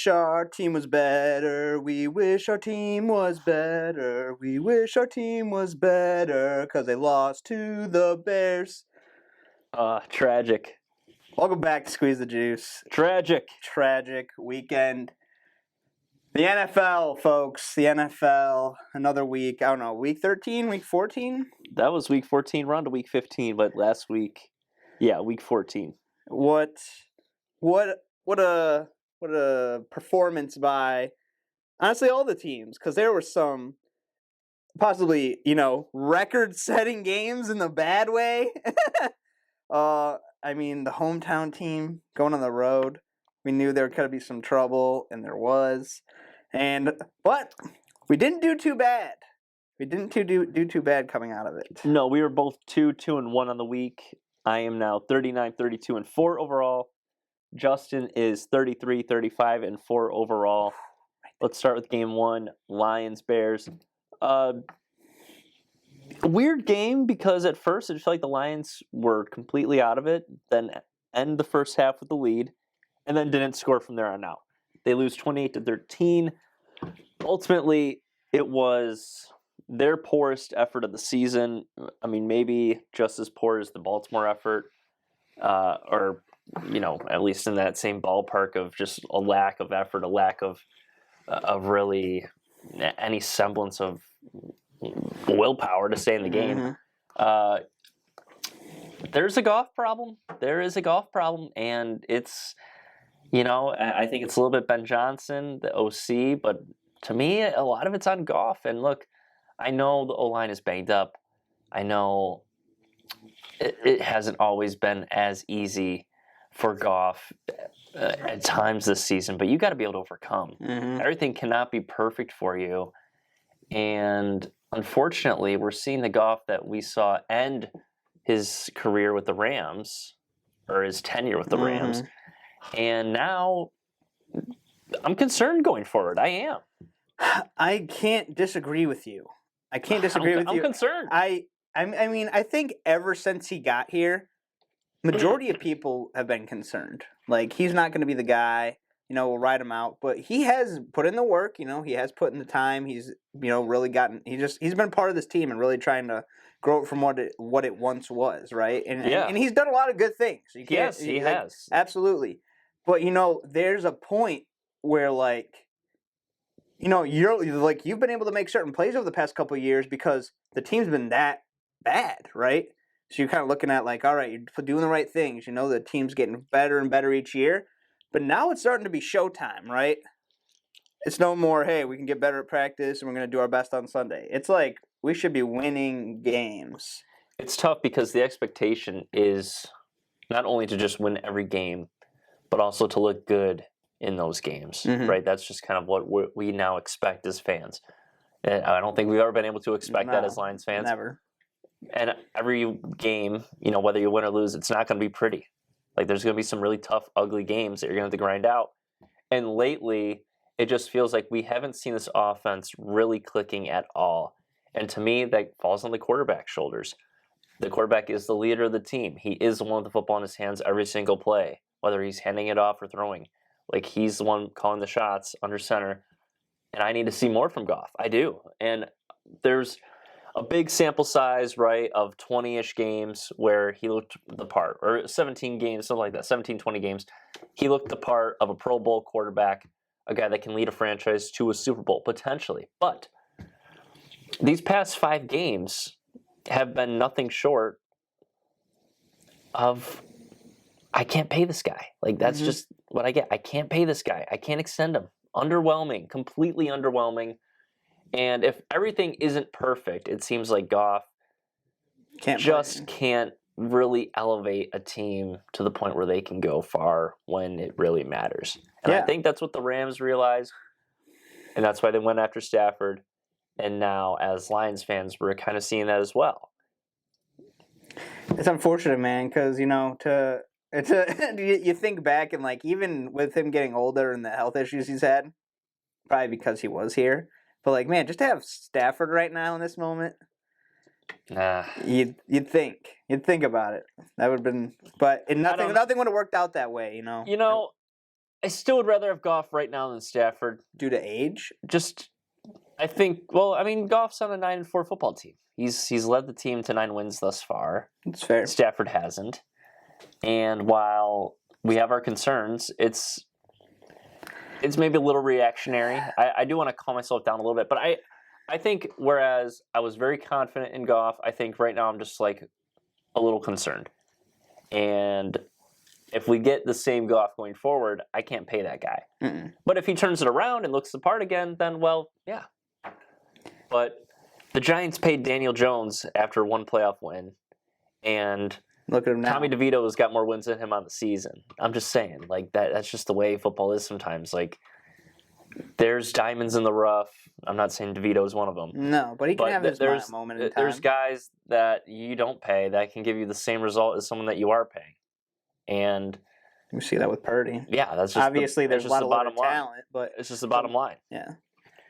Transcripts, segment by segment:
wish our team was better. We wish our team was better. We wish our team was better because they lost to the Bears. Tragic. Welcome back to Squeeze the Juice. Tragic Weekend. The NFL, folks. The NFL. Another week. I don't know. Week 13? Week 14? That was week 14. We're on to week 15, but last week, week 14. What a performance by, honestly, all the teams, because there were some possibly, record-setting games in the bad way. I mean, the hometown team going on the road, we knew there could be some trouble, and there was. But we didn't do too bad. We didn't do too bad coming out of it. No, we were both 2-1 on the week. I am now 39-32-4 overall. Justin is 33-35-4 overall. Let's start with game one, Lions-Bears. Weird game because at first it felt like the Lions were completely out of it, then end the first half with the lead, and then didn't score from there on out. They lose 28-13. Ultimately, it was their poorest effort of the season. I mean, maybe just as poor as the Baltimore effort, or at least in that same ballpark of just a lack of effort, a lack of really any semblance of willpower to stay in the game. Mm-hmm. There's a golf problem. There is a golf problem, and it's, I think it's a little bit Ben Johnson, the OC, but to me, a lot of it's on Goff. And look, I know the O-line is banged up. I know it hasn't always been as easy for Goff at times this season, but you got to be able to overcome. Mm-hmm. Everything cannot be perfect for you. And unfortunately, we're seeing the Goff that we saw end his career with the Rams, or his tenure with the Rams. And now I'm concerned going forward. I am. I can't disagree with you. I'm concerned. I mean, I think ever since he got here, majority of people have been concerned. Like, he's not going to be the guy, we'll ride him out. But he has put in the work, he has put in the time. He's, really gotten, he's been part of this team and really trying to grow it from what it once was, right? And he's done a lot of good things. He has. Absolutely. But, there's a point where, you've been able to make certain plays over the past couple of years because the team's been that bad, right? So you're kind of looking at all right, you're doing the right things. The team's getting better and better each year. But now it's starting to be showtime, right? It's no more, hey, we can get better at practice and we're going to do our best on Sunday. It's like we should be winning games. It's tough because the expectation is not only to just win every game, but also to look good in those games, right? That's just kind of what we now expect as fans. And I don't think we've ever been able to expect that as Lions fans. Never. And every game, whether you win or lose, it's not going to be pretty. There's going to be some really tough, ugly games that you're going to have to grind out. And lately, it just feels like we haven't seen this offense really clicking at all. And to me, that falls on the quarterback's shoulders. The quarterback is the leader of the team. He is the one with the football in his hands every single play, whether he's handing it off or throwing. He's the one calling the shots under center. And I need to see more from Goff. I do. And there's a big sample size, right, of 20-ish games where he looked the part, or 17 games, something like that, 17, 20 games. He looked the part of a Pro Bowl quarterback, a guy that can lead a franchise to a Super Bowl, potentially. But these past 5 games have been nothing short of, I can't pay this guy. That's just what I get. I can't pay this guy. I can't extend him. Underwhelming, completely underwhelming. And if everything isn't perfect, it seems like Goff can't really elevate a team to the point where they can go far when it really matters. And I think that's what the Rams realized, and that's why they went after Stafford. And now, as Lions fans, we're kind of seeing that as well. It's unfortunate, man, because, you think back and, even with him getting older and the health issues he's had, probably because he was here. But, man, just to have Stafford right now in this moment, you'd think about it. That would have been, but nothing would have worked out that way, I still would rather have Goff right now than Stafford. Due to age? I think. Well, I mean, Goff's on a 9-4 football team. He's led the team to 9 wins thus far. That's fair. Stafford hasn't. And while we have our concerns, it's maybe a little reactionary. I do want to calm myself down a little bit, but I think whereas I was very confident in Goff, I think right now I'm just like a little concerned. And if we get the same Goff going forward, I can't pay that guy. Mm-mm. But if he turns it around and looks the part again, then, well, yeah. But the Giants paid Daniel Jones after one playoff win, and look at him now. Tommy DeVito's got more wins than him on the season. I'm just saying, like, that's just the way football is sometimes. Like, there's diamonds in the rough. I'm not saying DeVito's one of them. No, but he can have his moment in time. There's guys that you don't pay that can give you the same result as someone that you are paying. And we see that with Purdy. Yeah, that's just obviously there's a lot of line. talent, but it's just the bottom line. Yeah,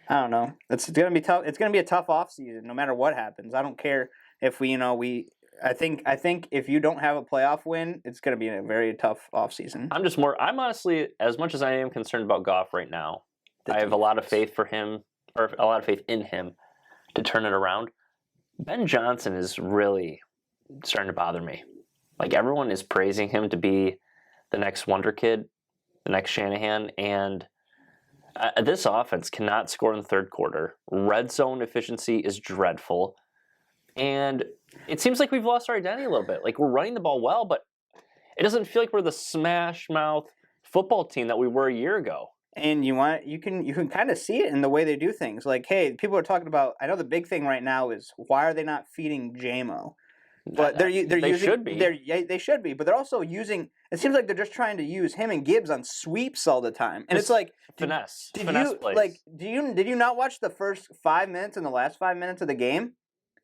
I don't know. It's gonna be tough. It's gonna be a tough offseason, no matter what happens. I don't care if we. I think if you don't have a playoff win, it's gonna be a very tough offseason. I'm honestly, as much as I am concerned about Goff right now, I have a lot of faith for him, or a lot of faith in him to turn it around. Ben Johnson is really starting to bother me. Like, everyone is praising him to be the next wonder kid, the next Shanahan, and this offense cannot score in the third quarter. Red zone efficiency is dreadful, and it seems like we've lost our identity a little bit. Like, we're running the ball well, but it doesn't feel like we're the smash mouth football team that we were a year ago. And you can kind of see it in the way they do things. Like, hey, people are talking about. I know the big thing right now is why are they not feeding JMO? But they should be. They should be, but they're also using. It seems like they're just trying to use him and Gibbs on sweeps all the time, and it's like finesse plays. Like, did you not watch the first 5 minutes and the last 5 minutes of the game?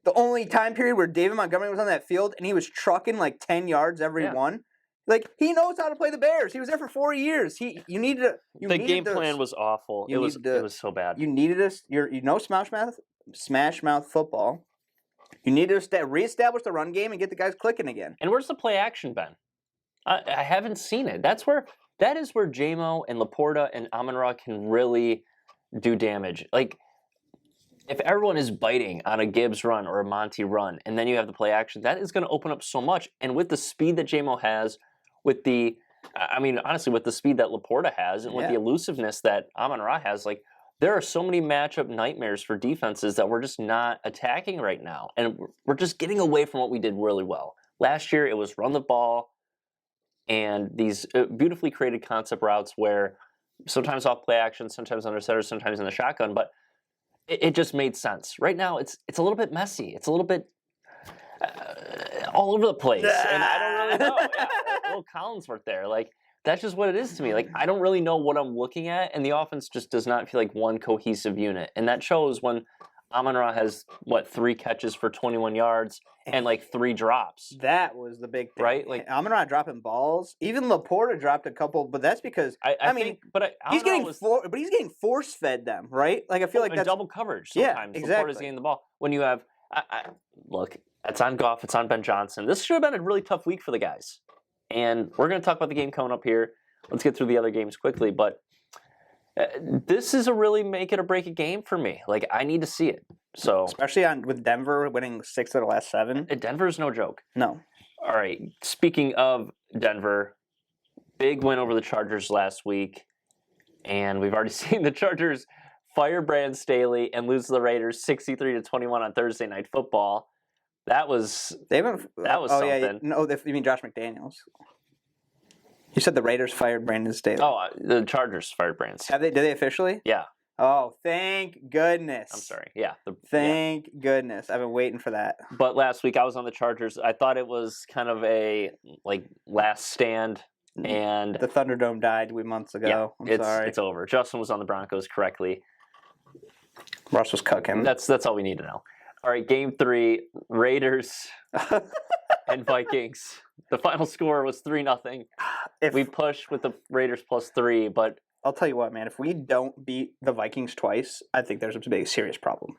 The only time period where David Montgomery was on that field and he was trucking like 10 yards every one. Like, he knows how to play the Bears. He was there for 4 years. The game plan was awful. It was so bad. You needed us. Smash mouth football. You need to reestablish the run game and get the guys clicking again. And where's the play action been? I haven't seen it. That is where JMO and Laporta and Amon-Ra can really do damage. Like, if everyone is biting on a Gibbs run or a Monty run, and then you have the play action, that is going to open up so much. And with the speed that JMO has, with the speed that Laporta has, and with the elusiveness that Amon-Ra has, like, there are so many matchup nightmares for defenses that we're just not attacking right now. And we're just getting away from what we did really well. Last year, it was run the ball and these beautifully created concept routes where sometimes off play action, sometimes under center, sometimes in the shotgun, but it just made sense. Right now, it's a little bit messy. It's a little bit all over the place. And I don't really know. A little Collinsworth there. Like, that's just what it is to me. Like, I don't really know what I'm looking at, and the offense just does not feel like one cohesive unit. And that shows when Amon-Ra has, 3 catches for 21 yards and, 3 drops. That was the big thing. Right? Like, Amon-Ra dropping balls. Even Laporta dropped a couple, but that's because, he's getting force-fed them, right? Like, I feel like that's double coverage sometimes. Yeah, exactly. Laporta's getting the ball. When you have, look, it's on Goff, it's on Ben Johnson. This should have been a really tough week for the guys. And we're going to talk about the game coming up here. Let's get through the other games quickly. But this is a really make it or break it game for me. Like, I need to see it. So, especially with Denver winning 6 of the last 7. Denver's no joke. No. All right. Speaking of Denver, big win over the Chargers last week. And we've already seen the Chargers fire Brandon Staley and lose to the Raiders 63-21 on Thursday Night Football. That was something. Yeah. No, you mean Josh McDaniels. You said the Raiders fired Brandon Staley. Oh, the Chargers fired Brandon Staley. Did they officially? Yeah. Oh, thank goodness. I'm sorry. Yeah. Thank goodness. I've been waiting for that. But last week I was on the Chargers. I thought it was kind of a last stand, and the Thunderdome died months ago. Yeah, I'm sorry. It's over. Justin was on the Broncos correctly. Russ was cooking. That's all we need to know. All right, game 3, Raiders and Vikings. The final score was 3-0. We pushed with the Raiders +3, but I'll tell you what, man. If we don't beat the Vikings twice, I think there's a big, serious problem.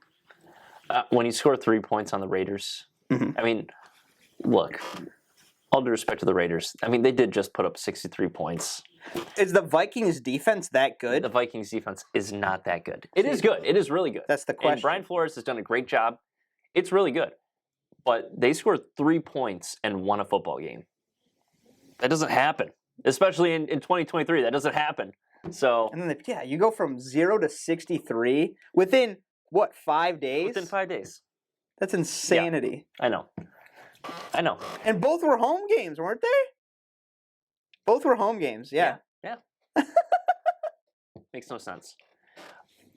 When you score 3 points on the Raiders, I mean, look, all due respect to the Raiders, I mean, they did just put up 63 points Is the Vikings defense that good? The Vikings defense is not that good. It is good. It is really good. That's the question. And Brian Flores has done a great job. It's really good. But they scored 3 points and won a football game. That doesn't happen. Especially in 2023. That doesn't happen. So And then, you go from 0 to 63 within, what, 5 days? within 5 days. That's insanity. I know. And both were home games, weren't they? Both were home games, yeah. Yeah. Makes no sense.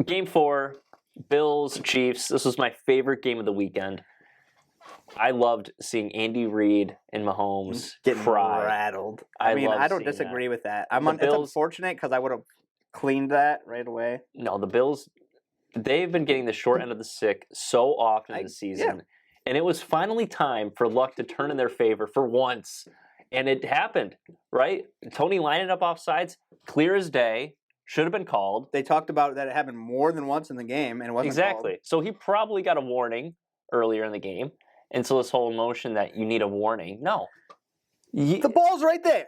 Game 4, Bills, Chiefs. This was my favorite game of the weekend. I loved seeing Andy Reid and Mahomes Getting cry. rattled. I I love don't seeing disagree that. with that. The It's Bills- unfortunate because I would have cleaned that right away. No, the Bills, they've been getting the short end of the stick so often this season. And it was finally time for luck to turn in their favor for once. And it happened, right? Tony lining up offsides, clear as day, should have been called. They talked about that it happened more than once in the game, and it wasn't Exactly. So he probably got a warning earlier in the game. And so this whole notion that you need a warning, no. called. The ball's right there.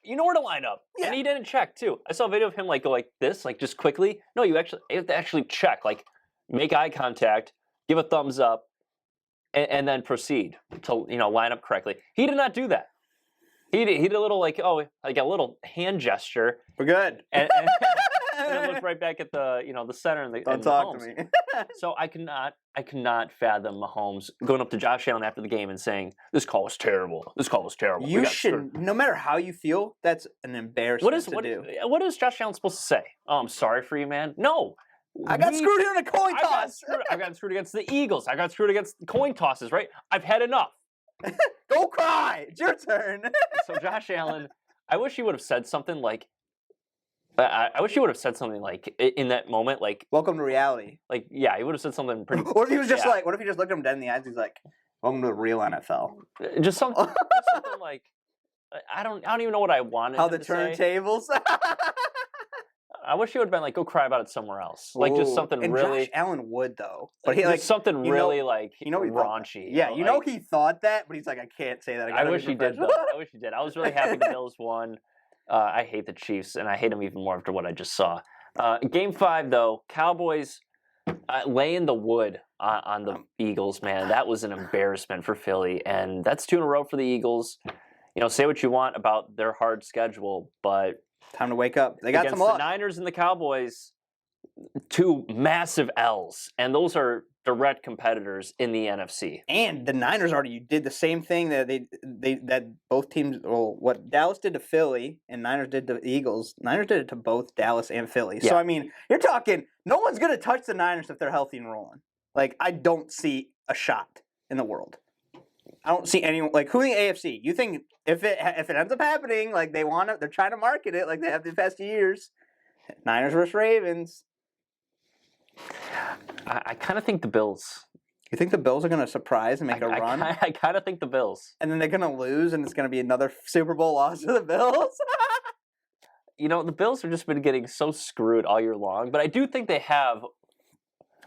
You know where to line up. Yeah. And he didn't check, too. I saw a video of him go like this, just quickly. No, you have to actually check, make eye contact, give a thumbs up, and then proceed to line up correctly. He did not do that. He did a little a little hand gesture, We're good. and then looked right back at the the center and the Don't and talk Mahomes. to me. So I cannot fathom Mahomes going up to Josh Allen after the game and saying, "This call was terrible. This call was terrible." We You got screwed." should, no matter how you feel, that's an embarrassment to do. What is Josh Allen supposed to say? Oh, I'm sorry for you, man. No. I got screwed here in a coin I got toss. screwed against the Eagles. I got screwed against coin tosses, right? I've had enough. Go cry. It's your turn. So Josh Allen, I wish he would have said something like, I wish he would have said something in that moment, Welcome to reality. he would have said something pretty. What if he was just yeah. what if he just looked him dead in the eyes? He's like, welcome to the real NFL. Just something like, I don't even know what I wanted. How him the to say. turntables. I wish he would have been go cry about it somewhere else. Just Ooh, something and really. Josh Allen would though, but he just something really he thought raunchy. that. Yeah, he thought that, but he's like, I can't say that. I wish he did though. I wish he did. I was really happy the Bills won. I hate the Chiefs, and I hate them even more after what I just saw. Game 5 though, Cowboys laying the wood on the Eagles. Man, that was an embarrassment for Philly, and that's 2 in a row for the Eagles. Say what you want about their hard schedule, but Time to wake up. They got against some luck. the Niners and the Cowboys, 2 massive L's, and those are direct competitors in the NFC. And the Niners already did the same thing that that both teams. Well, what Dallas did to Philly and Niners did to the Eagles. Niners did it to both Dallas and Philly. Yeah. So I mean, you're talking. No one's gonna touch the Niners if they're healthy and rolling. I don't see a shot in the world. I don't see anyone who in the AFC. You think if it ends up happening, they're trying to market it like they have the past years. Niners versus Ravens. I kind of think the Bills. You think the Bills are going to surprise and make a run? I kind of think the Bills. And then they're going to lose, and it's going to be another Super Bowl loss to the Bills? The Bills have just been getting so screwed all year long, but I do think they have.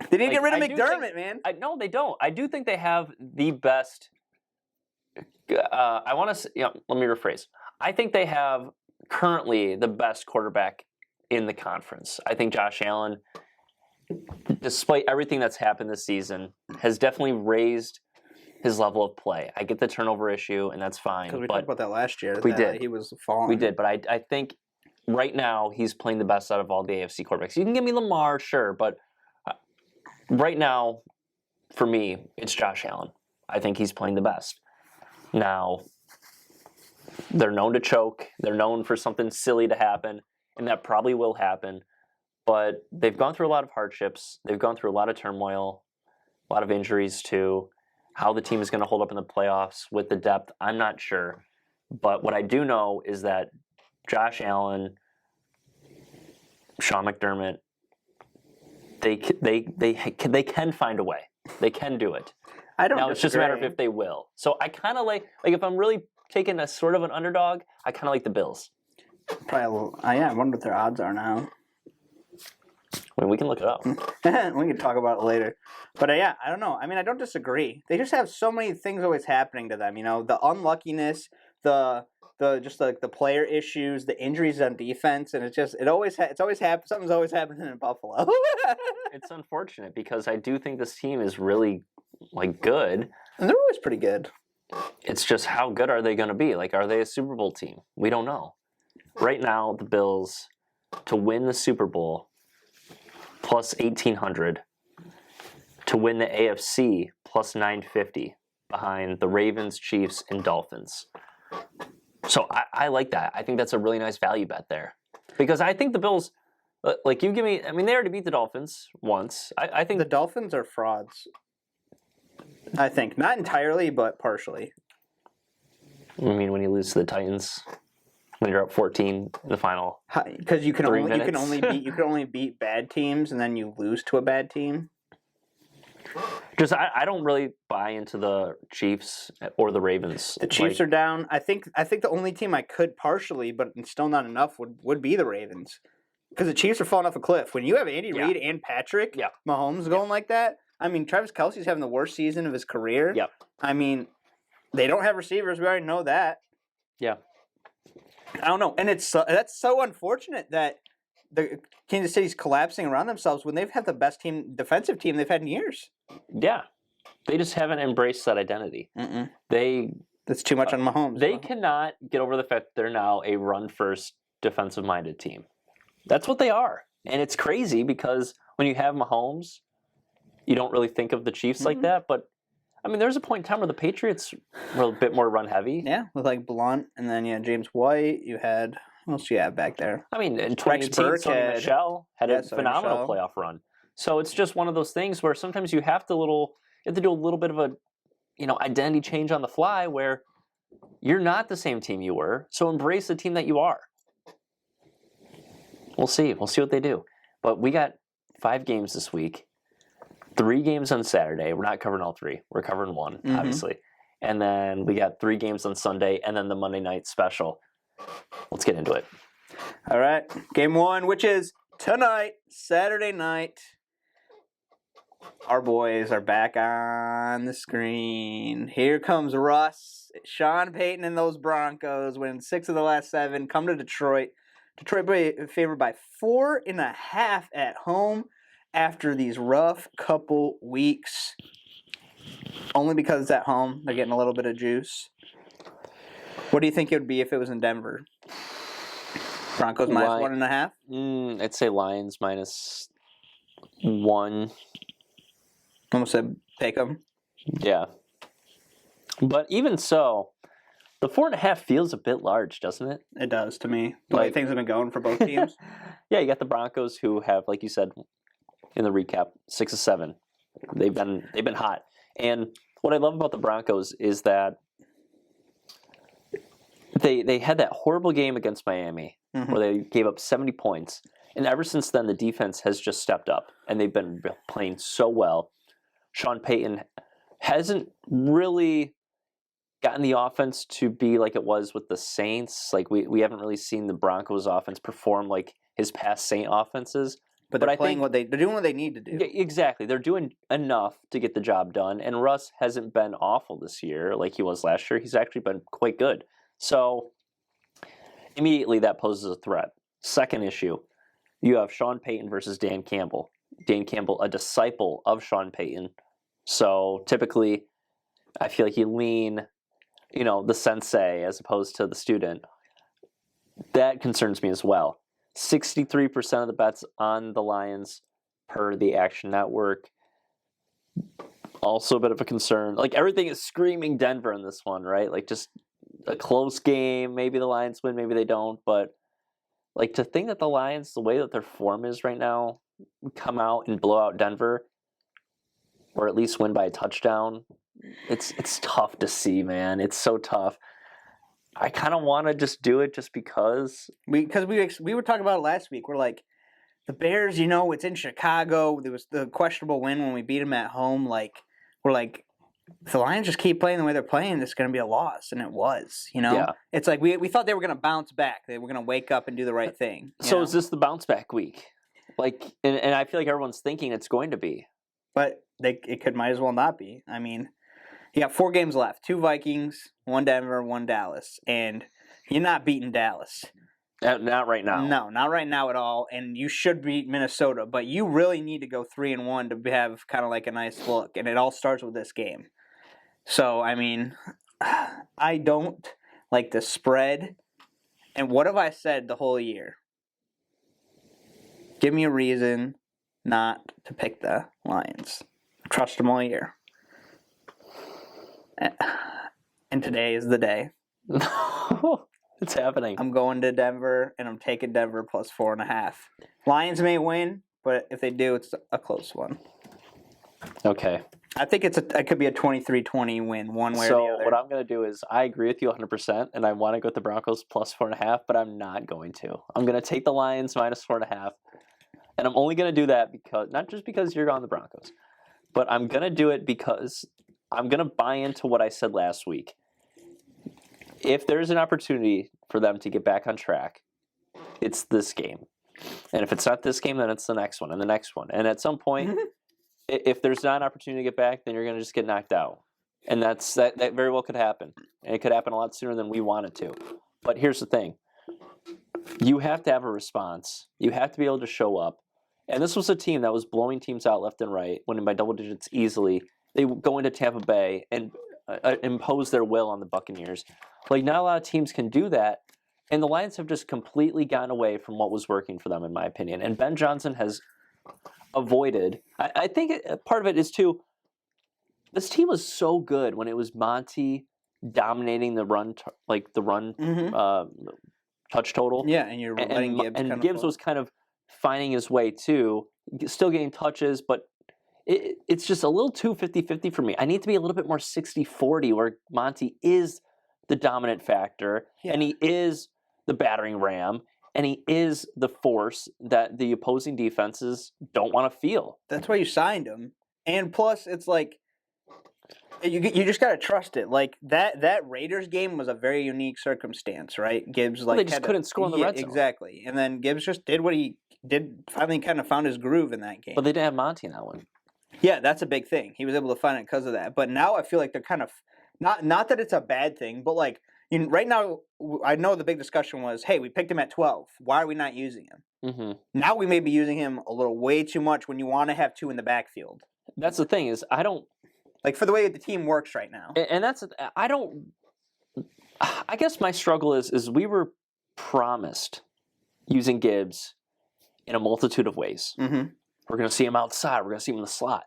They need to get rid of McDermott, man. No, they don't. I do think they have the best. I want to. Let me rephrase. I think they have currently the best quarterback in the conference. I think Josh Allen, despite everything that's happened this season, has definitely raised his level of play. I get the turnover issue, and that's fine. Because we talked about that last year. We did. He was falling. We did, but I think right now he's playing the best out of all the AFC quarterbacks. You can give me Lamar, sure, but right now, for me, it's Josh Allen. I think he's playing the best. Now, they're known to choke. They're known for something silly to happen, and that probably will happen. But they've gone through a lot of hardships. They've gone through a lot of turmoil, a lot of injuries too. How the team is going to hold up in the playoffs with the depth, I'm not sure. But what I do know is that Josh Allen, Sean McDermott, they can find a way. They can do it. I don't. Now it's just a matter of if they will. So I kind of like if I'm really taking a sort of an underdog, I kind of like the Bills. Probably. I wonder what their odds are now. I mean, we can look it up. We can talk about it later. But I don't know. I mean, I don't disagree. They just have so many things always happening to them. The unluckiness, the player issues, the injuries on defense, and it's always happened. Something's always happening in Buffalo. It's unfortunate because I do think this team is really like good. And they're always pretty good. It's just how good are they going to be? Like, are they a Super Bowl team? We don't know. Right now, the Bills to win the Super Bowl plus 1,800, to win the AFC plus 950 behind the Ravens, Chiefs, and Dolphins. So I like that. I think that's a really nice value bet there. Because I think the Bills, like you give me, I mean, they already beat the Dolphins once. I think the Dolphins are frauds. I think. Not entirely, but partially. I mean, when you lose to the Titans, when you're up 14 in the final. Because you can only beat bad teams and then you lose to a bad team. Just I don't really buy into the Chiefs or the Ravens. The Chiefs are down. I think the only team I could partially, but still not enough, would be the Ravens. Because the Chiefs are falling off a cliff. When you have Andy Reid and Patrick Mahomes going like that, I mean, Travis Kelce's having the worst season of his career. Yep. I mean, they don't have receivers. We already know that. Yeah. I don't know. And that's so unfortunate that the Kansas City's collapsing around themselves when they've had the best defensive team they've had in years. Yeah. They just haven't embraced that identity. Mm-mm. That's too much on Mahomes. They cannot get over the fact that they're now a run-first, defensive-minded team. That's what they are. And it's crazy because when you have Mahomes, you don't really think of the Chiefs like that. But, I mean, there's a point in time where the Patriots were a bit more run-heavy. Yeah, with like Blunt and then James White. You had, what else you have back there? I mean, in 2018, Sony Michel had a phenomenal playoff run. So it's just one of those things where sometimes you have to do a little bit of a, identity change on the fly where you're not the same team you were. So embrace the team that you are. We'll see. We'll see what they do. But we got 5 games this week. 3 games on Saturday. We're not covering all 3. We're covering 1, obviously. And then we got 3 games on Sunday and then the Monday night special. Let's get into it. All right. Game 1, which is tonight, Saturday night. Our boys are back on the screen. Here comes Russ, Sean Payton, and those Broncos win 6 of the last 7. Come to Detroit. Detroit favored by 4.5 at home after these rough couple weeks. Only because it's at home. They're getting a little bit of juice. What do you think it would be if it was in Denver? Broncos minus 1.5? I'd say Lions minus 1. Almost said take them. Yeah. But even so, the 4.5 feels a bit large, doesn't it? It does to me. The way things have been going for both teams. Yeah, you got the Broncos who have, like you said in the recap, 6 of 7. They've been hot. And what I love about the Broncos is that they had that horrible game against Miami where they gave up 70 points. And ever since then, the defense has just stepped up, and they've been playing so well. Sean Payton hasn't really gotten the offense to be like it was with the Saints. Like we haven't really seen the Broncos offense perform like his past Saint offenses. But they're doing what they need to do. Yeah, exactly. They're doing enough to get the job done. And Russ hasn't been awful this year like he was last year. He's actually been quite good. So immediately that poses a threat. Second issue, you have Sean Payton versus Dan Campbell. Dan Campbell, a disciple of Sean Payton. So typically, I feel like you lean, the sensei as opposed to the student. That concerns me as well. 63% of the bets on the Lions per the Action Network. Also a bit of a concern. Like everything is screaming Denver in this one, right? Like just a close game. Maybe the Lions win, maybe they don't. But like to think that the Lions, the way that their form is right now, come out and blow out Denver, or at least win by a touchdown, it's tough to see, man. It's so tough. I kind of want to just do it just because. We were talking about it last week. We're like, the Bears, it's in Chicago. There was the questionable win when we beat them at home. Like, we're like, if the Lions just keep playing the way they're playing, it's going to be a loss. And it was, Yeah. It's like we thought they were going to bounce back. They were going to wake up and do the right thing. So is this the bounce back week? Like, and I feel like everyone's thinking it's going to be. But it might as well not be. I mean, You got 4 games left. 2 Vikings, 1 Denver, 1 Dallas. And you're not beating Dallas. Not right now. No, not right now at all. And you should beat Minnesota. But you really need to go 3-1 to have kind of like a nice look. And it all starts with this game. So, I mean, I don't like the spread. And what have I said the whole year? Give me a reason not to pick the Lions. Trust them all year. And today is the day. It's happening. I'm going to Denver, and I'm taking Denver plus 4.5. Lions may win, but if they do, it's a close one. Okay. I think it could be a 23-20 win, one way or the other. So what I'm going to do is I agree with you 100%, and I want to go with the Broncos plus 4.5, but I'm not going to. I'm going to take the Lions minus 4.5, and I'm only going to do that because not just because you're on the Broncos, but I'm going to do it because I'm going to buy into what I said last week. If there's an opportunity for them to get back on track, it's this game. And if it's not this game, then it's the next one and the next one. And at some point, if there's not an opportunity to get back, then you're going to just get knocked out. And that very well could happen. And it could happen a lot sooner than we want it to. But here's the thing. You have to have a response. You have to be able to show up. And this was a team that was blowing teams out left and right, winning by double digits easily. They go into Tampa Bay and impose their will on the Buccaneers. Like, not a lot of teams can do that. And the Lions have just completely gotten away from what was working for them, in my opinion. And Ben Johnson has avoided. I think part of it is, too, this team was so good when it was Monty dominating the run, touch total. Yeah, and you're letting Gibbs and Gibbs was kind of finding his way, too, still getting touches, but it's just a little too 50-50 for me. I need to be a little bit more 60-40 where Monty is the dominant factor, and he is the battering ram, and he is the force that the opposing defenses don't want to feel. That's why you signed him. And plus, it's like, you just got to trust it. Like, that Raiders game was a very unique circumstance, right? Gibbs, they just couldn't score in the red zone. Exactly. And then Gibbs just did what he did, finally kind of found his groove in that game. But they didn't have Monty in that one. Yeah, that's a big thing. He was able to find it because of that. But now I feel like they're kind of not that it's a bad thing, but like right now, I know the big discussion was, hey, we picked him at 12. Why are we not using him? Mm-hmm. Now we may be using him a little way too much when you want to have 2 in the backfield. That's the thing is I don't like for the way the team works right now. And that's I don't. I guess my struggle is we were promised using Gibbs in a multitude of ways. Mm-hmm. We're going to see him outside. We're going to see him in the slot.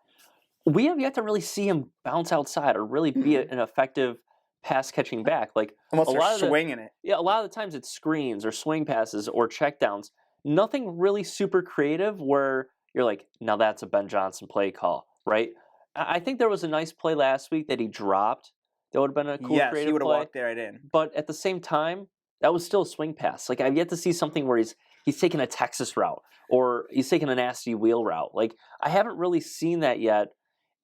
We have yet to really see him bounce outside or really be an effective pass-catching back. Like almost a lot of swinging it. Yeah, a lot of the times it's screens or swing passes or checkdowns. Nothing really super creative where you're like, now that's a Ben Johnson play call, right? I think there was a nice play last week that he dropped. That would have been a cool creative play. Yes, he would have walked right in. But at the same time, that was still a swing pass. Like, I've yet to see something where he's taking a Texas route or he's taking a nasty wheel route. Like, I haven't really seen that yet.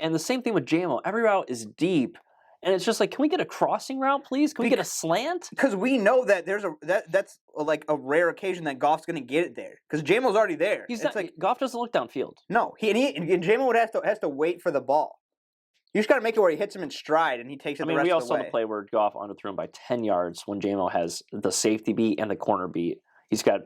And the same thing with JMO. Every route is deep. And it's just like, can we get a crossing route, please? Can we get a slant? Because we know that that's like a rare occasion that Goff's going to get it there. Because JMO's already there. Goff doesn't look downfield. No, and JMO has to wait for the ball. You just got to make it where he hits him in stride and he takes it the rest of the way. We also saw the play where Goff underthrew him by 10 yards when JMO has the safety beat and the corner beat. He's got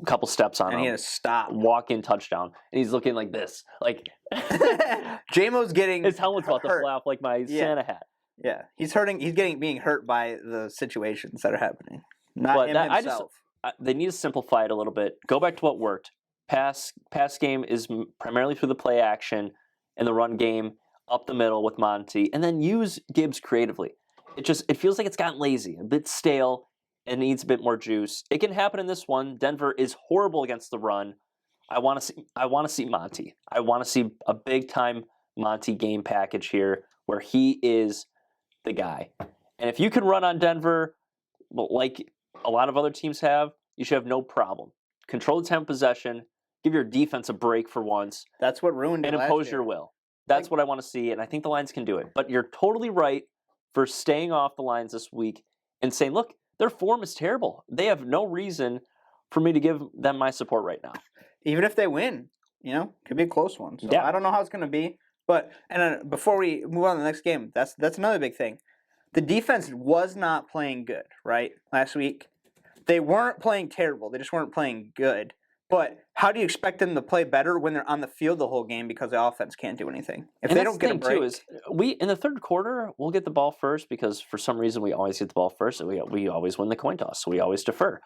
a couple steps on him. And he had to stop. Walk-in touchdown. And he's looking like this. Like JMO's getting his helmet's about to flap like my Santa hat. Yeah. He's being hurt by the situations that are happening. Not him himself. They need to simplify it a little bit. Go back to what worked. Pass game is primarily through the play action and the run game up the middle with Monty, and then use Gibbs creatively. It feels like it's gotten lazy, a bit stale, and needs a bit more juice. It can happen in this one. Denver is horrible against the run. I want to see Monty. I want to see a big time Monty game package here where he is the guy. And if you can run on Denver, like a lot of other teams have, you should have no problem. Control the time of possession, give your defense a break for once. That's what ruined it and impose your will. That's what I want to see, and I think the Lions can do it. But you're totally right for staying off the Lions this week and saying, look, their form is terrible. They have no reason for me to give them my support right now. Even if they win, could be a close one. So yeah. I don't know how it's going to be. But before we move on to the next game, that's another big thing. The defense was not playing good, right? Last week, they weren't playing terrible. They just weren't playing good. But how do you expect them to play better when they're on the field the whole game because the offense can't do anything? If And they that's don't the get a thing break, too is we in the third quarter we'll get the ball first because for some reason we always get the ball first and we always win the coin toss, so we always defer.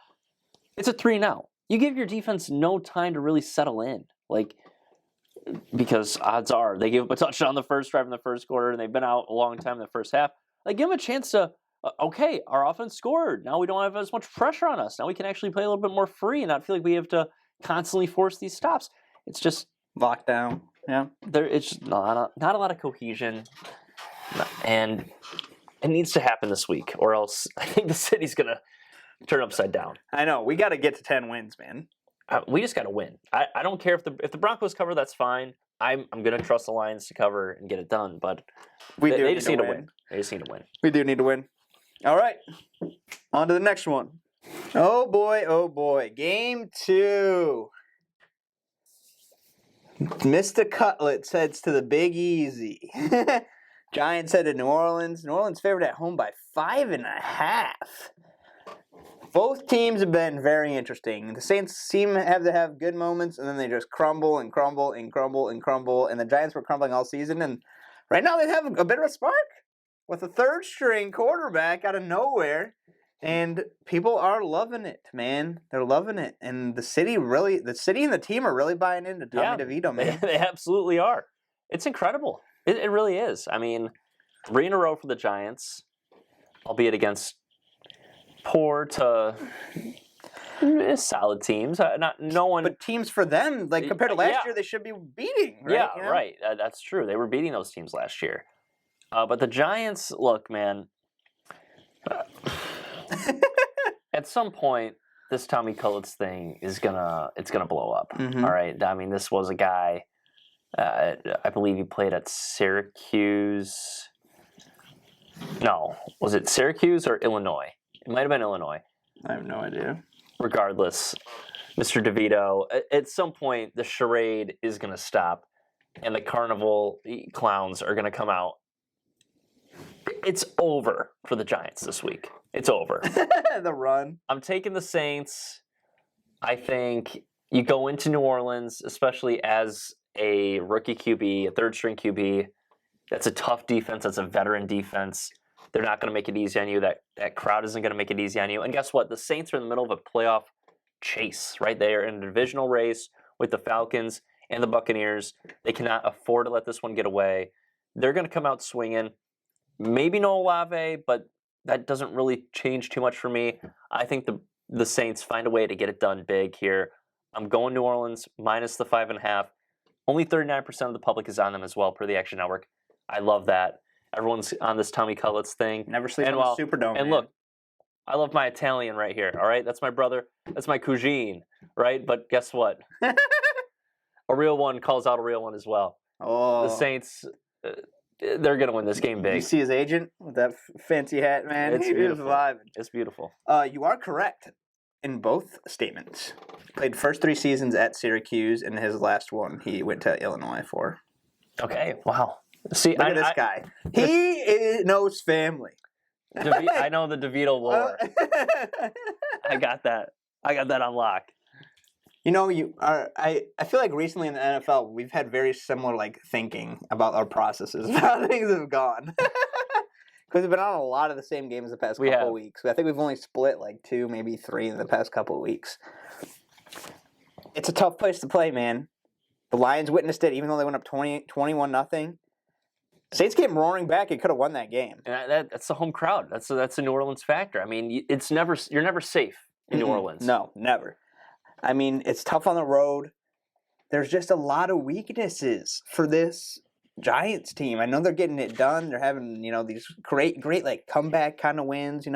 It's a 3-and-out. You give your defense no time to really settle in, like because odds are they give up a touchdown the first drive in the first quarter and they've been out a long time in the first half. Like give them a chance to. Okay, our offense scored. Now we don't have as much pressure on us. Now we can actually play a little bit more free and not feel like we have to constantly force these stops. It's just lockdown. Yeah, it's not a lot of cohesion, and it needs to happen this week, or else I think the city's gonna turn upside down. I know. We got to get to 10 wins, man. We just got to win. I don't care if the Broncos cover, that's fine. I'm gonna trust the Lions to cover and get it done, but they just need to win. They just need to win. We do need to win. All right, on to the next one. Oh boy, Game 2. Mr. Cutlets heads to the Big Easy. Giants head to New Orleans. New Orleans favored at home by 5.5. Both teams have been very interesting. The Saints seem to have good moments, and then they just crumble and crumble and crumble and crumble. And the Giants were crumbling all season, and right now they have a bit of a spark with a third-string quarterback out of nowhere. And people are loving it, man. They're loving it. And the city and the team are really buying into Tommy DeVito, man. They absolutely are. It's incredible. It really is. I mean, 3 in a row for the Giants, albeit against poor to solid teams. No one. But teams for them, like compared to last year, they should be beating, right? Yeah, you know? right. That's true. They were beating those teams last year. But the Giants, look, man. At some point, this Tommy Cutlets thing it's gonna blow up. Mm-hmm. All right. I mean, this was a guy. I believe he played at Syracuse. No, was it Syracuse or Illinois? It might have been Illinois. I have no idea. Regardless, Mr. DeVito, at some point, the charade is going to stop, and the carnival clowns are going to come out. It's over for the Giants this week. It's over. The run. I'm taking the Saints. I think you go into New Orleans, especially as a rookie QB, a third-string QB. That's a tough defense. That's a veteran defense. They're not going to make it easy on you. That crowd isn't going to make it easy on you. And guess what? The Saints are in the middle of a playoff chase, right? They are in a divisional race with the Falcons and the Buccaneers. They cannot afford to let this one get away. They're going to come out swinging. Maybe no Olave, but that doesn't really change too much for me. I think the Saints find a way to get it done big here. I'm going New Orleans minus the 5.5. Only 39% of the public is on them as well, per the Action Network. I love that. Everyone's on this Tommy Cutlets thing. Never sleep on the Superdome. And man. Look, I love my Italian right here, all right? That's my brother. That's my cousine, right? But guess what? A real one calls out a real one as well. Oh. The Saints, they're going to win this game big. You see his agent with that fancy hat, man? It's beautiful. Vibing. It's beautiful. You are correct in both statements. Played first 3 seasons at Syracuse, and his last one he went to Illinois for. Okay, wow. See, Look at this guy. He knows family. I know the DeVito lore. I got that on lock. You know, I feel like recently in the NFL we've had very similar thinking about our processes, how things have gone. Because we've been on a lot of the same games the past couple of weeks. I think we've only split 2, maybe 3 in the past couple of weeks. It's a tough place to play, man. The Lions witnessed it, even though they went up 21-0. Saints came roaring back. It could have won that game. And that's the home crowd. That's the New Orleans factor. I mean, you're never safe in New Orleans. No, never. I mean, it's tough on the road. There's just a lot of weaknesses for this Giants team. I know they're getting it done. They're having these great comeback kind of wins.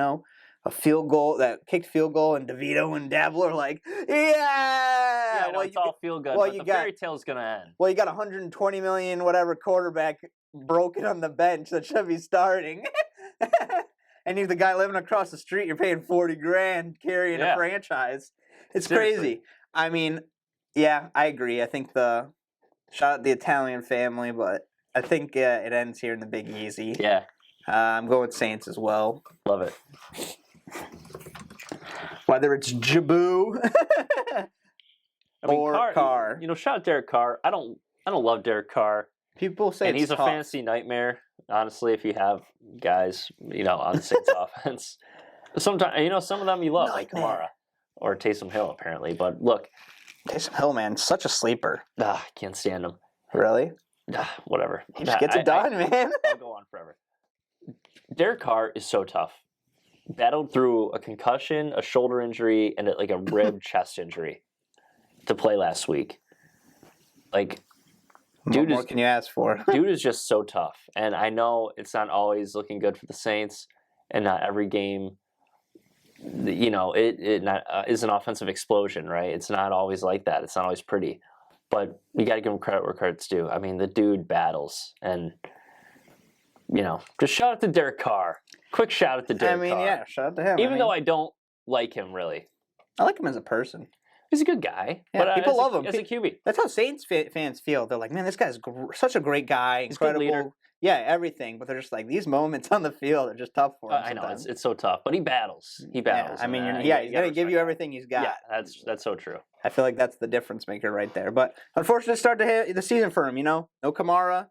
A field goal, that kicked field goal, and DeVito and Dabble are like, yeah. Well, it's all feel good. But the fairy tale's gonna end. Well, you got 120 million whatever quarterback broken on the bench that should be starting, and you're the guy living across the street. You're paying $40,000 carrying a franchise. It's Seriously. crazy. I mean, yeah, I agree. I think shout out the Italian family, but I think it ends here in the Big Easy. Yeah, I'm going with Saints as well. love it. Whether it's Jaboo I mean, or Carr. You know, shout out Derek Carr. I don't love Derek Carr, People say and it's he's a tough. fantasy nightmare. Honestly, if you have guys, you know, on the Saints offense, sometimes you know some of them you love, like Nightmare. Kamara or Taysom Hill, apparently. But look, Taysom Hill, man, such a sleeper. can't stand him. Really? Whatever. He just gets it done, man. I'll go on forever. Derek Carr is so tough. Battled through a concussion, a shoulder injury, and like a rib chest injury to play last week. Like, What more can you ask for? dude is just so tough. And I know it's not always looking good for the Saints, and not every game, you know, it is an offensive explosion, right? It's not always like that. It's not always pretty. But you got to give him credit where credit's due. I mean, the dude battles, and you know, just shout out to Derek Carr. Quick shout out to Derek Carr. Yeah, shout out to him. Even though I don't like him really, I like him as a person. he's a good guy. Yeah, but people love him as a QB. That's how Saints fans feel. They're like, man, this guy's such a great guy, He's a good leader. incredible. Yeah, everything. But they're just like, these moments on the field are just tough for him. I know sometimes. it's so tough, but he battles. He battles. Yeah, I mean, and, he's you gotta gonna give respect you that. everything he's got. Yeah, that's so true. I feel like that's the difference maker right there. But unfortunate start to hit the season for him. You know, no Kamara.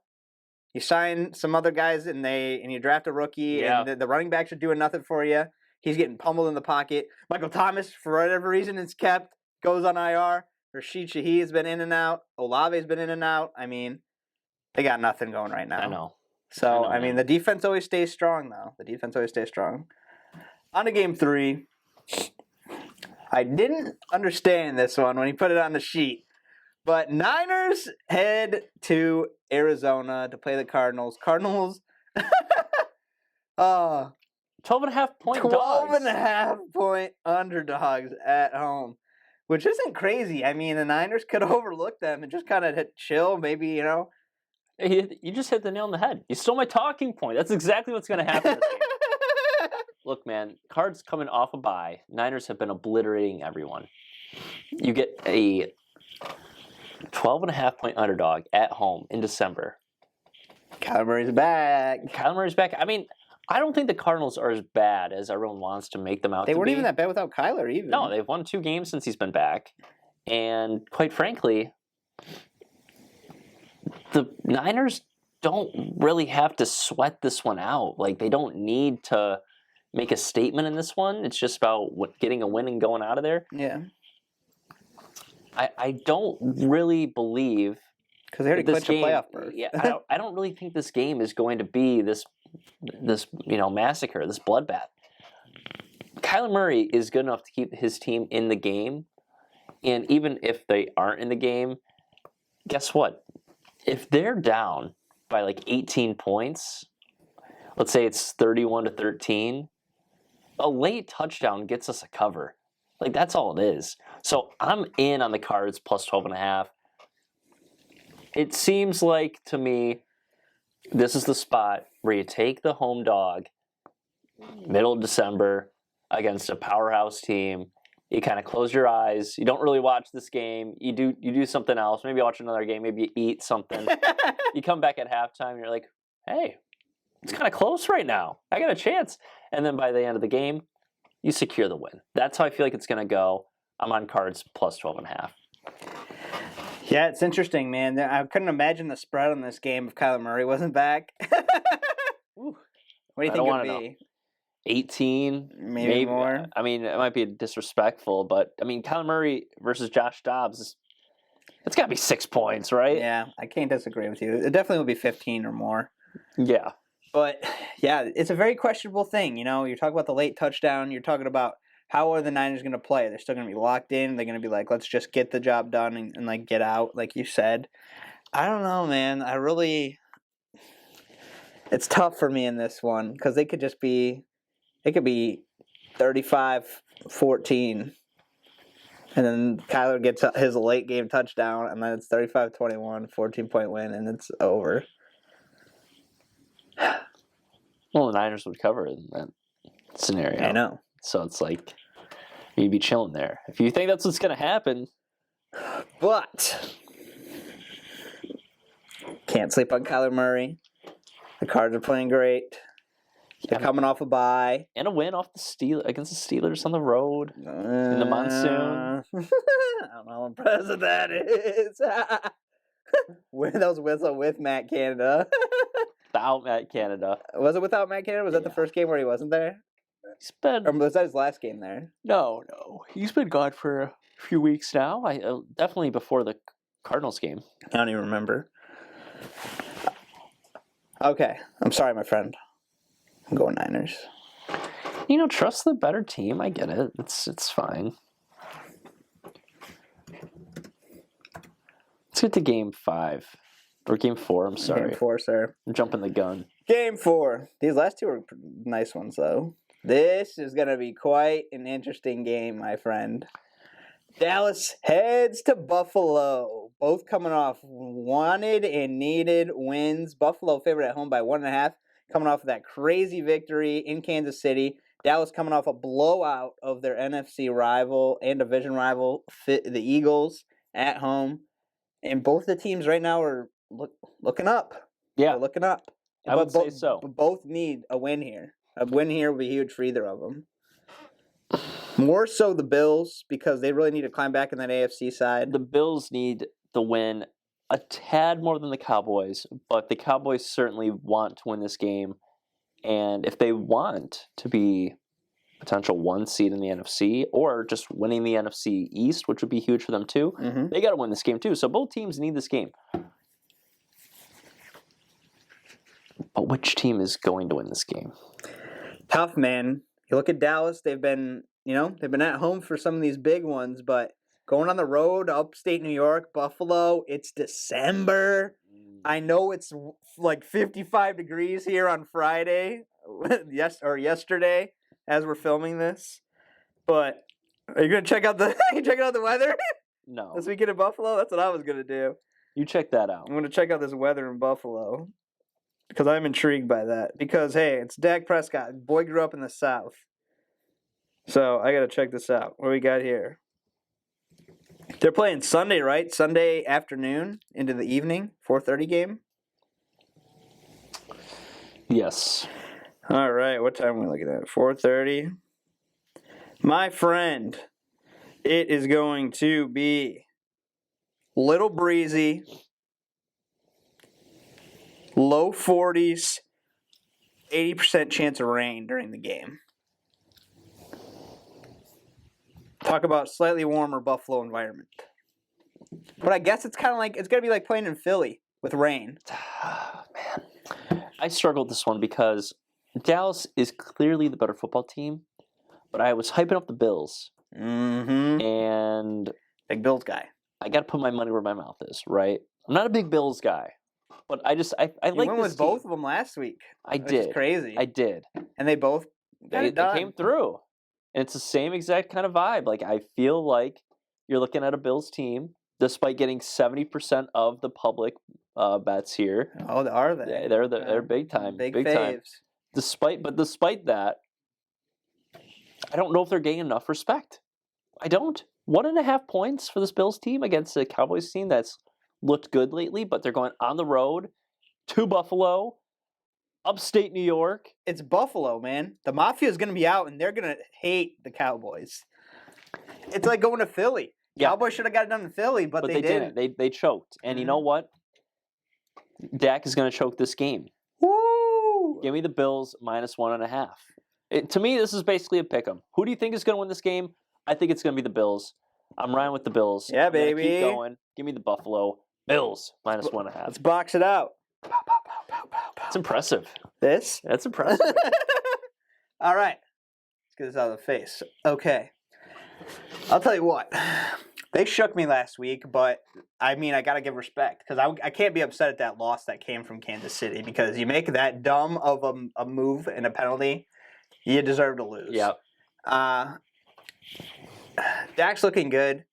You sign some other guys, and you draft a rookie, Yeah. and the running backs are doing nothing for you. He's getting pummeled in the pocket. Michael Thomas, for whatever reason, is kept, goes on IR. Rashid Shaheed has been in and out. Olave's been in and out. I mean, they got nothing going right now. I know. So, I know, I mean, man. the defense always stays strong, though. The defense always stays strong. On to game 3. I didn't understand this one when he put it on the sheet. But Niners head to Arizona to play the Cardinals. Cardinals, 12 and a half point 12 dogs. and a half point underdogs at home, which isn't crazy. I mean, the Niners could overlook them and just kind of chill, maybe, you know. You just hit the nail on the head. You stole my talking point. That's exactly what's going to happen this game. Look, man, Cards coming off a bye. Niners have been obliterating everyone. You get a 12 and a half point underdog at home in December. Kyler Murray's back. Kyler Murray's back. I mean, I don't think the Cardinals are as bad as everyone wants to make them out They to weren't be. even that bad without Kyler, even. No, they've won 2 games since he's been back. And quite frankly, the Niners don't really have to sweat this one out. Like, they don't need to make a statement in this one. It's just about getting a win and going out of there. Yeah. I don't really believe Because they already this clinched a game. playoff berth. Yeah, I don't really think this game is going to be this massacre, this bloodbath. Kyler Murray is good enough to keep his team in the game, and even if they aren't in the game, guess what? If they're down by like 18 points, let's say it's 31-13, a late touchdown gets us a cover. Like, that's all it is. So I'm in on the Cards plus 12.5. It seems like to me this is the spot where you take the home dog middle of December against a powerhouse team. You kind of close your eyes. You don't really watch this game. You do something else. Maybe watch another game. Maybe you eat something. You come back at halftime and you're like, hey, it's kind of close right now. I got a chance. And then by the end of the game, you secure the win. That's how I feel like it's going to go. I'm on Cards plus 12.5. Yeah, it's interesting, man. I couldn't imagine the spread on this game if Kyler Murray wasn't back. What do you think it would be? 18, Maybe more. I mean, it might be disrespectful, but I mean, Kyler Murray versus Josh Dobbs, it's got to be 6 points, right? Yeah, I can't disagree with you. It definitely will be 15 or more. Yeah. But, yeah, it's a very questionable thing. You know, you're talking about the late touchdown. You're talking about how are the Niners going to play? They're still going to be locked in. They're going to be like, let's just get the job done and like, get out, like you said. I don't know, man. It's tough for me in this one because it could be 35-14. And then Kyler gets his late game touchdown, and then it's 35-21, 14-point win, and it's over. Well, the Niners would cover in that scenario. I know. So it's like, you'd be chilling there. If you think that's what's going to happen. But Can't sleep on Kyler Murray. The Cards are playing great. They're coming off a bye. And a win off against the Steelers on the road in the monsoon. I don't know how impressive that is. That was with Matt Canada. Without Matt Canada. Was it without Matt Canada? Was that the first game where he wasn't there? Or was that his last game there? No. He's been gone for a few weeks now. Definitely before the Cardinals game. I don't even remember. Okay. I'm sorry, my friend. I'm going Niners. Trust the better team. I get it. It's fine. Let's get to game 5. Or game 4, I'm sorry. Game 4, sir. I'm jumping the gun. Game 4. These last two are nice ones, though. This is going to be quite an interesting game, my friend. Dallas heads to Buffalo. Both coming off wanted and needed wins. Buffalo favored at home by 1.5. Coming off of that crazy victory in Kansas City. Dallas coming off a blowout of their NFC rival and division rival, the Eagles, at home. And both the teams right now are looking up. Yeah. They're looking up. I would say so. Both need a win here. A win here would be huge for either of them. More so the Bills, because they really need to climb back in that AFC side. The Bills need the win a tad more than the Cowboys, but the Cowboys certainly want to win this game. And if they want to be potential 1 seed in the NFC or just winning the NFC East, which would be huge for them too, they got to win this game too. So both teams need this game. But which team is going to win this game? Tough, man. You look at Dallas, they've been at home for some of these big ones, but going on the road, upstate New York, Buffalo, it's December. I know it's like 55 degrees here on Friday, yesterday, as we're filming this. But are you gonna check out the weather? No. This weekend in Buffalo? That's what I was gonna do. You check that out. I'm gonna check out this weather in Buffalo. Because I'm intrigued by that. Because, hey, it's Dak Prescott. Boy grew up in the South. So, I got to check this out. What do we got here? They're playing Sunday, right? Sunday afternoon into the evening, 4:30 game? Yes. All right. What time are we looking at? 4:30. My friend, it is going to be little breezy. Low 40s, 80% chance of rain during the game. Talk about slightly warmer Buffalo environment. But I guess it's kind of like, it's going to be like playing in Philly with rain. Man, I struggled with this one because Dallas is clearly the better football team, but I was hyping up the Bills. And big Bills guy. I got to put my money where my mouth is, right? I'm not a big Bills guy. But I like this went with team. both of them last week. I did. It's crazy. I did. And they both they came through. And it's the same exact kind of vibe. Like, I feel like you're looking at a Bills team, despite getting 70% of the public bets here. Oh, are they? They're big time. Big faves. Time. Despite that, I don't know if they're getting enough respect. I don't. 1.5 points for this Bills team against a Cowboys team that's looked good lately, but they're going on the road to Buffalo, upstate New York. It's Buffalo, man. The Mafia is going to be out, and they're going to hate the Cowboys. It's like going to Philly. Yeah. Cowboys should have got it done in Philly, but they didn't. They choked. And you know what? Dak is going to choke this game. Woo! Give me the Bills minus 1.5. To me, this is basically a pick 'em. Who do you think is going to win this game? I think it's going to be the Bills. I'm riding with the Bills. Yeah, baby. Keep going. Give me the Buffalo Bills minus 1.5. Let's box it out. It's impressive. This? That's impressive. All right. Let's get this out of the face. Okay. I'll tell you what. They shook me last week, but I mean, I got to give respect because I can't be upset at that loss that came from Kansas City because you make that dumb of a move and a penalty, you deserve to lose. Yep. Dak's looking good.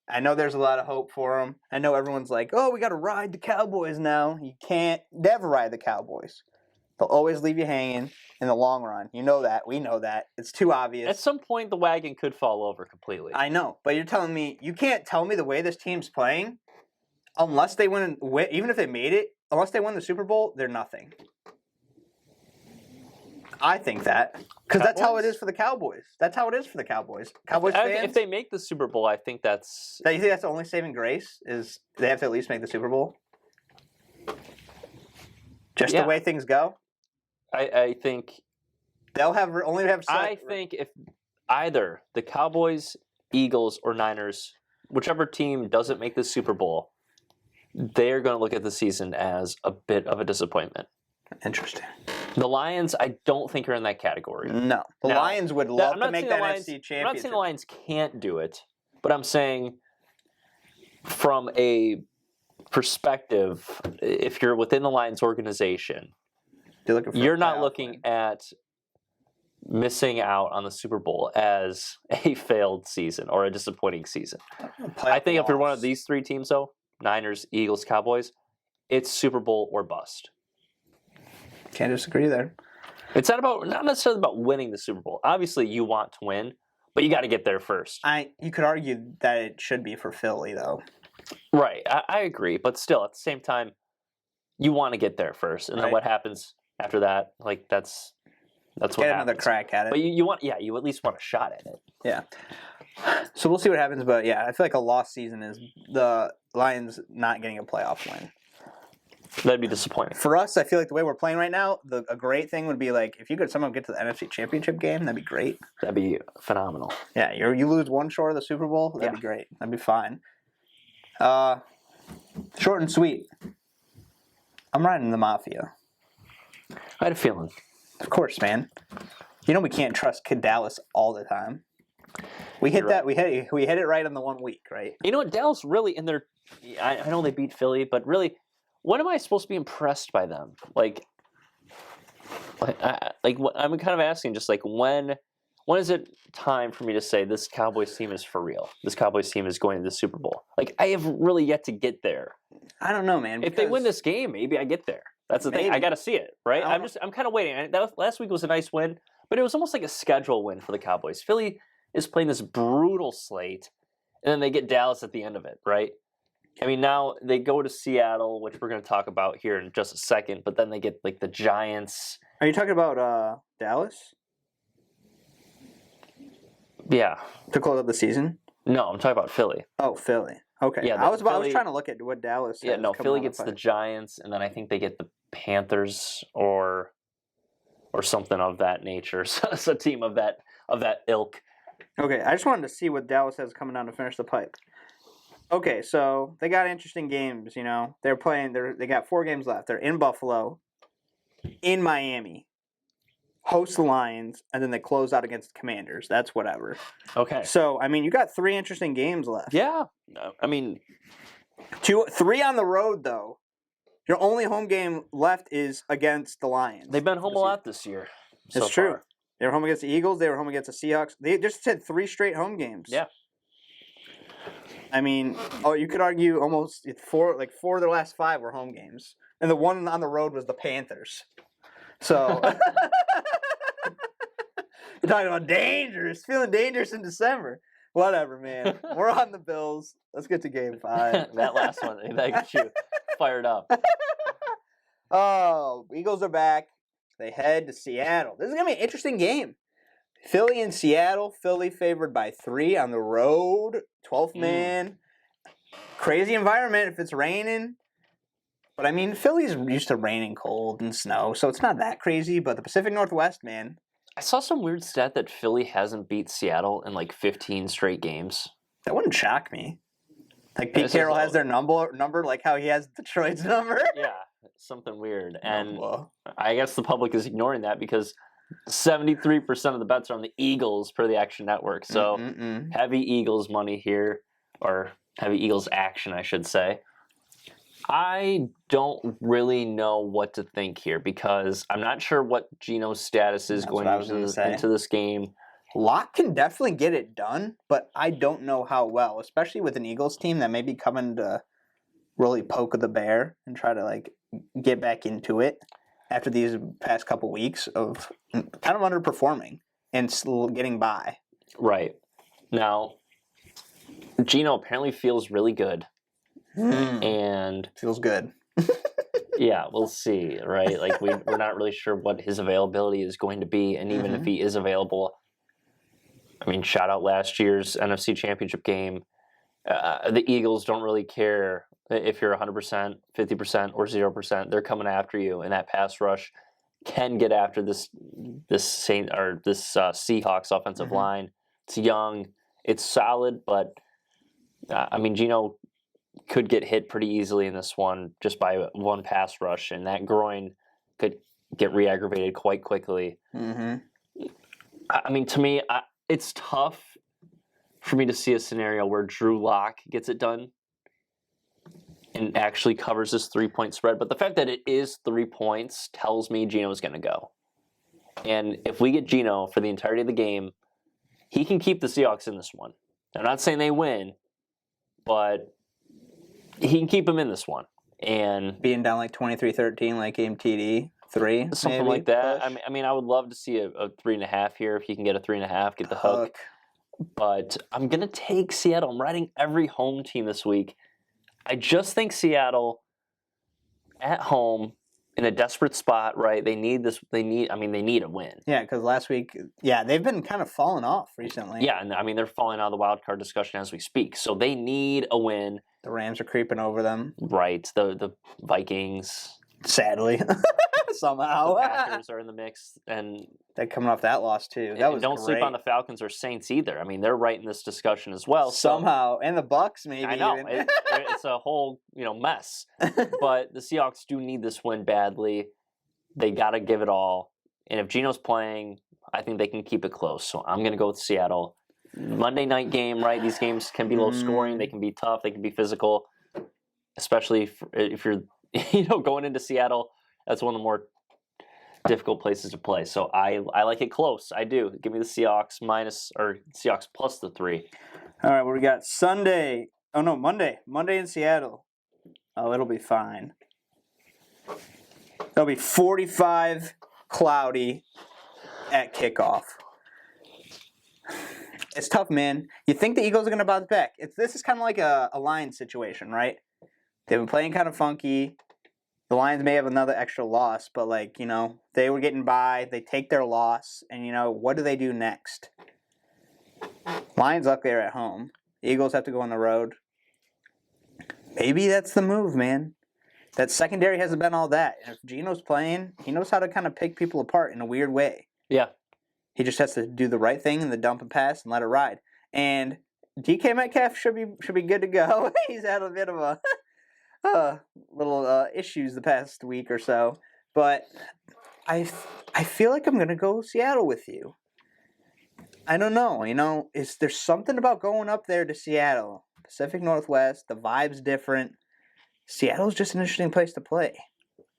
I know there's a lot of hope for him. I know everyone's like, oh, we got to ride the Cowboys now. You can't never ride the Cowboys. They'll always leave you hanging in the long run. You know that. We know that. It's too obvious. At some point, the wagon could fall over completely. I know. But you're telling me, you can't tell me the way this team's playing, unless they win, even if they made it, unless they win the Super Bowl, they're nothing. I think that because that's how it is for the Cowboys. That's how it is for the Cowboys. Cowboys fans. If they make the Super Bowl, I think that's. You think that's the only saving grace is they have to at least make the Super Bowl? Just the way things go. I think they'll only have. I think if either the Cowboys, Eagles, or Niners, whichever team doesn't make the Super Bowl, they're going to look at the season as a bit of a disappointment. Interesting. The Lions, I don't think are in that category. No. The Lions would love to make that NFC championship. I'm not saying the Lions can't do it, but I'm saying from a perspective, if you're within the Lions organization, you're not looking at missing out on the Super Bowl as a failed season or a disappointing season. I think if you're one of these three teams, though, Niners, Eagles, Cowboys, it's Super Bowl or bust. Can't disagree there. It's not necessarily about winning the Super Bowl. Obviously, you want to win, but you got to get there first. You could argue that it should be for Philly, though. Right, I agree, but still, at the same time, you want to get there first, and then what happens after that? Like that's what get happens. Another crack at it. But you at least want a shot at it. Yeah. So we'll see what happens, but yeah, I feel like a lost season is the Lions not getting a playoff win. That'd be disappointing. For us, I feel like the way we're playing right now, a great thing would be like if you could somehow get to the NFC Championship game, that'd be great. That'd be phenomenal. Yeah, you lose one short of the Super Bowl, that'd be great. That'd be fine. Short and sweet. I'm riding the Mafia. I had a feeling. Of course, man. You know we can't trust Kid Dallas all the time. We hit that. We hit it right on the 1 week, right? You know what? Dallas really in their. I know they beat Philly, but really, when am I supposed to be impressed by them? Like I'm kind of asking, just like when is it time for me to say this Cowboys team is for real? This Cowboys team is going to the Super Bowl. Like I have really yet to get there. I don't know, man. If they win this game, maybe I get there. That's the thing. I got to see it, right? I'm kind of waiting. Last week was a nice win, but it was almost like a schedule win for the Cowboys. Philly is playing this brutal slate, and then they get Dallas at the end of it, right? I mean, now they go to Seattle, which we're going to talk about here in just a second, but then they get like the Giants. Are you talking about Dallas? Yeah. To close up the season? No, I'm talking about Philly. Oh, Philly. Okay. Yeah, I was trying to look at what Dallas. Yeah, no, Philly gets the Giants, and then I think they get the Panthers or something of that nature. So it's a team of that ilk. Okay, I just wanted to see what Dallas has coming down to finish the pipe. Okay, so they got interesting games. You know, they're playing. They got 4 games left. They're in Buffalo, in Miami, host the Lions, and then they close out against the Commanders. That's whatever. Okay. So I mean, you got 3 interesting games left. Yeah, I mean, 3 on the road though. Your only home game left is against the Lions. They've been home a lot this year. It's true. They were home against the Eagles. They were home against the Seahawks. They just had 3 straight home games. Yeah. I mean, you could argue almost 4 of their last 5 were home games, and the one on the road was the Panthers. So you're talking about dangerous, feeling dangerous in December. Whatever, man. We're on the Bills. Let's get to Game 5. That last one, that got you fired up. Oh, Eagles are back. They head to Seattle. This is going to be an interesting game. Philly and Seattle. Philly favored by 3 on the road. 12th man. Crazy environment if it's raining. But, I mean, Philly's used to raining cold and snow, so it's not that crazy. But the Pacific Northwest, man. I saw some weird stat that Philly hasn't beat Seattle in like 15 straight games. That wouldn't shock me. Like Pete Carroll has their number, like how he has Detroit's number. Yeah, something weird. And I guess the public is ignoring that because 73% of the bets are on the Eagles per the Action Network. So heavy Eagles money here, or heavy Eagles action, I should say. I don't really know what to think here because I'm not sure what Geno's status is going into this game. Locke can definitely get it done, but I don't know how well, especially with an Eagles team that may be coming to really poke the bear and try to like get back into it after these past couple weeks of kind of underperforming and getting by. Right. Now, Geno apparently feels really good. And feels good. Yeah, we'll see, right? Like we're not really sure what his availability is going to be, and even if he is available, I mean, shout out last year's NFC Championship game. The Eagles don't really care if you're 100%, 50%, or 0%. They're coming after you, and that pass rush can get after this Seahawks offensive line. It's young, it's solid, but I mean, Gino could get hit pretty easily in this one just by one pass rush, and that groin could get re-aggravated quite quickly. I mean, to me, it's tough for me to see a scenario where Drew Lock gets it done and actually covers this 3-point spread. But the fact that it is 3 points tells me Gino's going to go. And if we get Gino for the entirety of the game, he can keep the Seahawks in this one. I'm not saying they win, but he can keep them in this one. And being down like 23-13, like game TD 3, something maybe, like that. push. I mean, I would love to see a 3.5 here if he can get a 3.5, get the hook. But I'm going to take Seattle. I'm riding every home team this week. I just think Seattle at home in a desperate spot, right? They need this. They need a win. Yeah, because last week, they've been kind of falling off recently. Yeah, and I mean, they're falling out of the wild card discussion as we speak. So they need a win. The Rams are creeping over them. Right. The Vikings. Sadly. Somehow. The Packers are in the mix. And they're coming off that loss, too. That was don't great. sleep on the Falcons or Saints either. I mean, they're right in this discussion as well. Somehow. And the Bucks, maybe. I know. It's a whole mess. But the Seahawks do need this win badly. They got to give it all. And if Gino's playing, I think they can keep it close. So I'm going to go with Seattle. Monday night game, right? These games can be low scoring. They can be tough. They can be physical, especially if you're going into Seattle. That's one of the more difficult places to play. So I like it close. I do. Give me the Seahawks Seahawks plus the 3. All right, what do we got? Sunday. Oh, no, Monday. Monday in Seattle. Oh, it'll be fine. It'll be 45, cloudy at kickoff. It's tough, man. You think the Eagles are going to bounce back. This is kind of like a Lions situation, right? They've been playing kind of funky. The Lions may have another extra loss, but, they were getting by. They take their loss, and, what do they do next? Lions up there at home. The Eagles have to go on the road. Maybe that's the move, man. That secondary hasn't been all that. And if Gino's playing, he knows how to kind of pick people apart in a weird way. Yeah. He just has to do the right thing in the dump and pass and let it ride. And DK Metcalf should be good to go. He's had a bit of a little issues the past week or so, but I feel like I'm gonna go Seattle with you. I don't know. There's something about going up there to Seattle, Pacific Northwest. The vibe's different. Seattle's just an interesting place to play.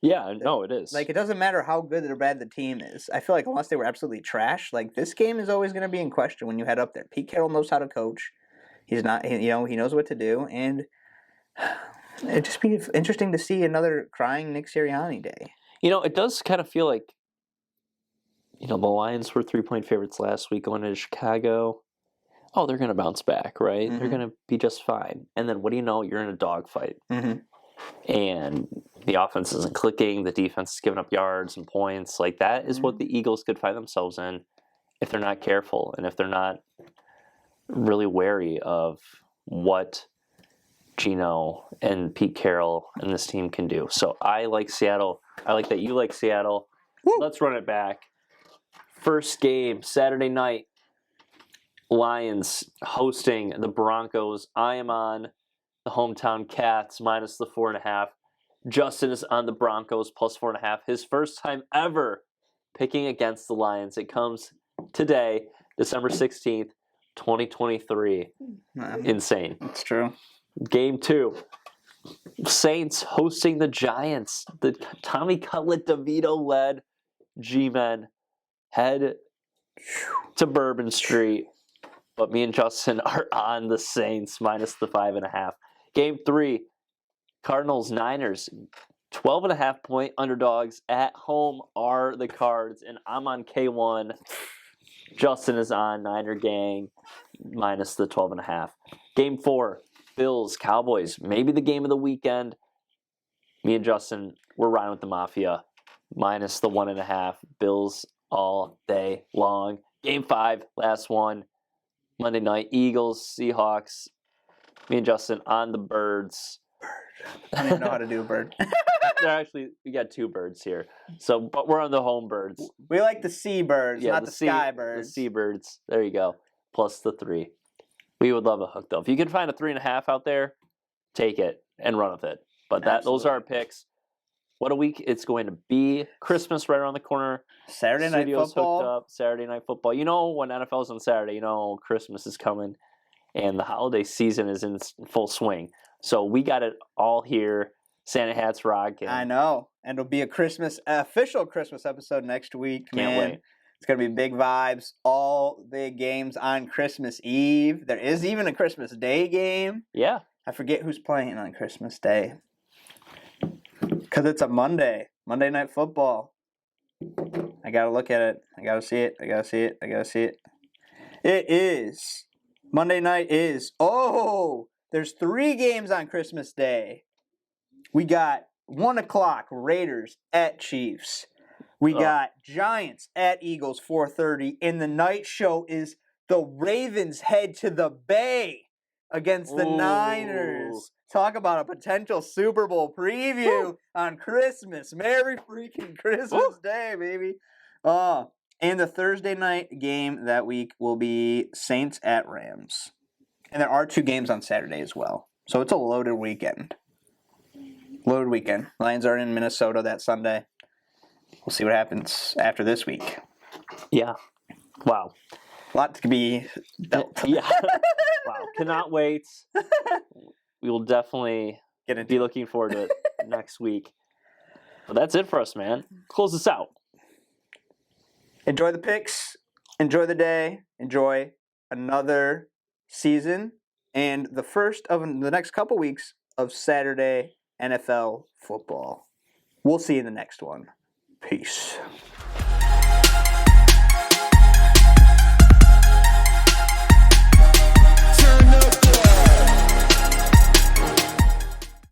Yeah, no, it is. Like, it doesn't matter how good or bad the team is. I feel like unless they were absolutely trash, this game is always going to be in question when you head up there. Pete Carroll knows how to coach. He's not, he knows what to do. And it'd just be interesting to see another crying Nick Sirianni day. It does kind of feel like, the Lions were 3-point favorites last week going into Chicago. Oh, they're going to bounce back, right? They're going to be just fine. And then what do you know? You're in a dogfight. And the offense isn't clicking. The defense is giving up yards and points. Like, that is what the Eagles could find themselves in if they're not careful and if they're not really wary of what Gino and Pete Carroll and this team can do. So I like Seattle. I like that you like Seattle. Woo! Let's run it back. First game, Saturday night. Lions hosting the Broncos. I am on the hometown Cats minus the 4.5. Justin is on the Broncos plus 4.5. His first time ever picking against the Lions. It comes today, December 16th, 2023. Insane. It's true. Game 2. Saints hosting the Giants. The Tommy Cutlet DeVito-led G-Men head to Bourbon Street. But me and Justin are on the Saints minus the 5.5. Game 3, Cardinals-Niners. 12.5 point underdogs at home are the Cards, and I'm on K1. Justin is on Niner Gang minus the 12.5. Game 4, Bills-Cowboys. Maybe the game of the weekend. Me and Justin we're riding with the Mafia. Minus the 1.5. Bills all day long. Game 5, last one. Monday night, Eagles, Seahawks. Me and Justin on the birds. I don't even know how to do a bird. We got 2 birds here. So, but we're on the home birds. We like the seabirds, not the sky birds. The seabirds. There you go. Plus the 3. We would love a hook, though. If you can find a 3.5 out there, take it and run with it. But those are our picks. What a week it's going to be. Christmas right around the corner. Saturday night football. Hooked up. Saturday night football. You know, when NFL's on Saturday, you know Christmas is coming. And the holiday season is in full swing. So we got it all here. Santa hats rocking. I know. And it'll be a official Christmas episode next week. Can't wait. It's going to be big vibes. All the games on Christmas Eve. There is even a Christmas Day game. Yeah. I forget who's playing on Christmas Day. Because it's a Monday. Monday Night Football. I got to look at it. I got to see it. It is. Monday night is. Oh, there's 3 games on Christmas Day. We got 1 o'clock Raiders at Chiefs. We got Giants at Eagles 4:30. And the night show is the Ravens head to the Bay against the Niners. Talk about a potential Super Bowl preview on Christmas. Merry freaking Christmas Day, baby. And the Thursday night game that week will be Saints at Rams. And there are 2 games on Saturday as well. So it's a loaded weekend. Lions are in Minnesota that Sunday. We'll see what happens after this week. Yeah. Wow. A lot to be dealt. Yeah. Wow. Cannot wait. We will definitely be looking forward to it next week. But that's it for us, man. Close this out. Enjoy the picks. Enjoy the day. Enjoy another season. And the first of the next couple weeks of Saturday NFL football. We'll see you in the next one. Peace.